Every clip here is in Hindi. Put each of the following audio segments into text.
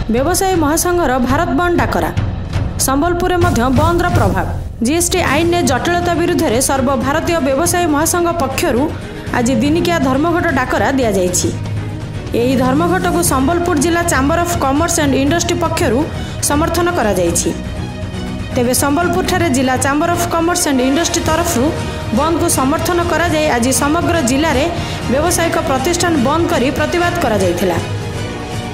व्यवसायी महासंघर भारत बंद डाकरा। संबलपुर में बंदर प्रभाव। जीएसटी आईन ने जटिलता विरुद्ध में सर्वभारतीय व्यवसायी महासंघ पक्षर आज दिनिकिया धर्मघट डाकरा दि जाइछि। यही धर्मघट को संबलपुर जिला chamber of commerce and industry पक्षर समर्थन करा जाइछि। तेबे संबलपुर ठारे जिला chamber of commerce and industry तरफ बंद को समर्थन करा जाय आज समग्र जिले में व्यावसायिक प्रतिष्ठान बंद करी प्रतिवाद करा जायथिला।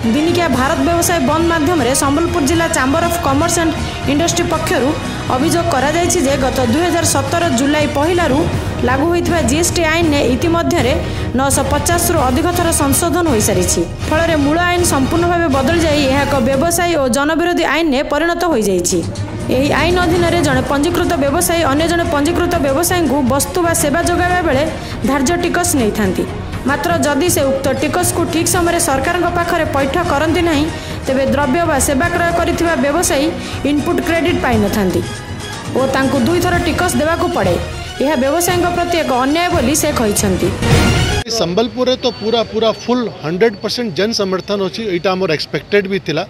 दिनिकिया भारत व्यवसाय बंद माध्यम रे संबलपुर जिला chamber of commerce and industry पक्षर अभियोग करा जायछि जे गत 2017 जुलाई पहिलारू लागू होइथिबा जीएसटी आईन ने इतिमध्ये 950 रु अधिक थर संशोधन हो सारी। फल मूल आईन संपूर्ण भाव बदल जाई यह एक व्यवसायी और जनविरोधी आईन ने परिणत हो जाइछि। यही आईन अधीन जड़े पंजीकृत व्यवसायी अन्य जड़े पंजीकृत व्यवसायी को वस्तु व सेवा जोगाइबा बेले धार्य टिकस नहीं थांती। मात्र जदि से उक्त टिकस को ठीक समय सरकार पाखरे पैठ करती नहीं तेबे द्रव्य व सेवा क्रय करिथिबा व्यवसायी इनपुट क्रेडिट पाई नथांती और तांकु 2 थर टिकस देवाकू पड़े। यह व्यवसायी प्रति एक अन्याय बोली से कहिसंती। संबलपुर तो पूरा पूरा फुल 100% जन समर्थन अच्छी यहाँ आम एक्सपेक्टेड भी थिला।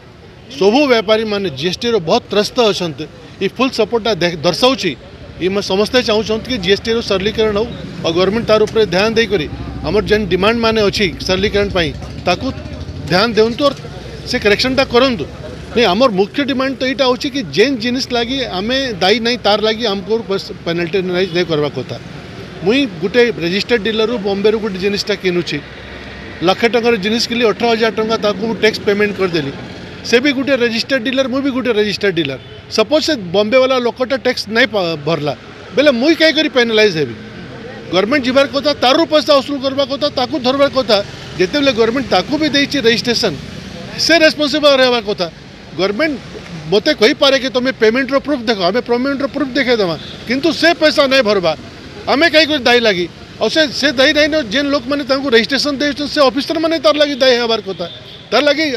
सबू व्यापारी माने जीएसटी बहुत त्रस्त अच्छा ये फुल सपोर्टा दर्शाऊँगी। ये समस्ते चाहूँ कि जीएसटी रो सरलीकरण हो और गवर्नमेंट तार ऊपर ध्यान देकर आमर जेन डिमांड माने अच्छी सरलीकरण ताकू ध्यान देवंतु और से करेक्शनटा करंतु। नहीं आमर मुख्य डिमांड तो यहाँ होची कि जेन जिनिस लगी आमे दायी नहीं तार लगी आमको पेनल्टी नहीं करवा कथा। मुई गोटे रजिस्टर्ड डीलर बॉम्बे गोटे जिनिसटा किनुची लाख टकर जिनिस के लिए 18,000 टंका ताकू टैक्स पेमेंट करदेली। से भी गोटे रजिस्टर्ड डीलर मुई भी गोटे रजिस्टर्ड डीलर सपोज से बॉम्बे वाला लोकटा टैक्स नहीं भरला बेले मुई कहीं करी पेनालाइज हेबी। गवर्नमेंट जीवार कथा तारू पैसा वसूल करवा कथा ताकू धरवार कथा। जिते गवर्नमेंट ताकू भी देइछि रजिस्ट्रेशन से रेस्पॉन्सिबल रहवा कथा। गवर्नमेंट मते कही पारे कि तुम्हें पेमेंट रो प्रूफ देखो आमे पेमेंट रो प्रूफ देखे देवा किंतु से पैसा नहीं भरवा आमे कहीं दायी लगी और से दायी नहीं जेन लोक मैंने रजिस्ट्रेशन दे से ऑफिसर मैंने तार लगी दायी हबार कथा। तार लगी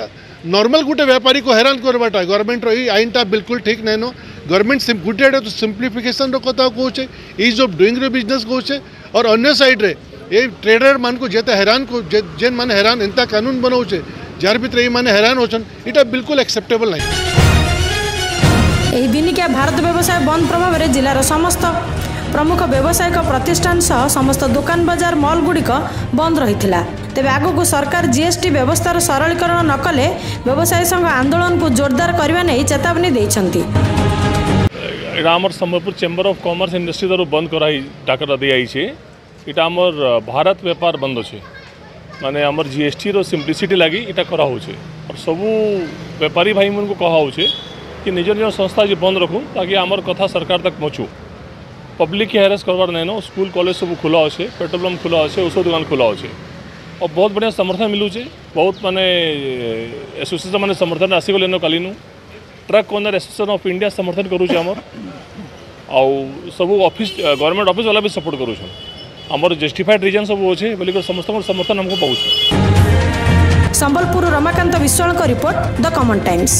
नॉर्मल गोटे व्यापारी को हैरान करवाटा गवर्नमेंट रो आईनटा बिल्कुल ठीक नहीं नो। गवर्नमेंट गोटे तो सिंप्लीफिकेशन रो कथा कहूचे इज ऑफ डूइंग रो बिजनेस कहूचे और अन्य साइड रे ये ट्रेडर मान को जेते हैरान को जेन माने हैरान एंता कानून बनाऊचे जार भीतर ये माने हैरान होचन इटा बिल्कुल एक्सेप्टेबल नहीं। एही दिनिकिया भारत व्यवसाय बंद प्रभाव रे जिलार समस्त प्रमुख व्यावसायिक प्रतिष्ठान सह समस्त दुकान बाजार मॉल गुड़िक बंद रही। तेबे आगु सरकार जीएसटी व्यवस्थार सरलीकरण न कले व्यवसायी संघ आंदोलन को जोरदार करने नहीं चेतावनी देइछंती। आमर Sambalpur chamber of commerce industry तरफ बंद कराई डाकरा दी जाइए। इटा आमर भारत व्यापार बंद अच्छे माने आमर जीएसटी रो सिंप्लिसिटी लगी इटा करा होचे और सबू व्यापारी भाई मन को कहा होचे कि निज निज संस्था जी बंद रखूँ ताकि आमर कथा सरकार तक पहुँचू। पब्लिक की हैरेस करवार नहीं नो। स्कूल कॉलेज सब खुला अच्छे पेट्रोल पंप खुला अच्छे औषध दुकान खुला अच्छे और बहुत बढ़िया समर्थन मिलूचे। बहुत माने एसोसिएशन मैंने समर्थन आसिगले नो कालीनु truck owner association of India समर्थन करूचे आमर आउ सब ऑफिस गवर्नमेंट ऑफिस वाला भी सपोर्ट करूछन। आमर जस्टिफाइड रीजन सब अच्छे बोलिक समस्त समर्थन हमको पाऊँ। संबलपुर रमाकांत विश्वाल का रिपोर्ट द कॉमन टाइम्स।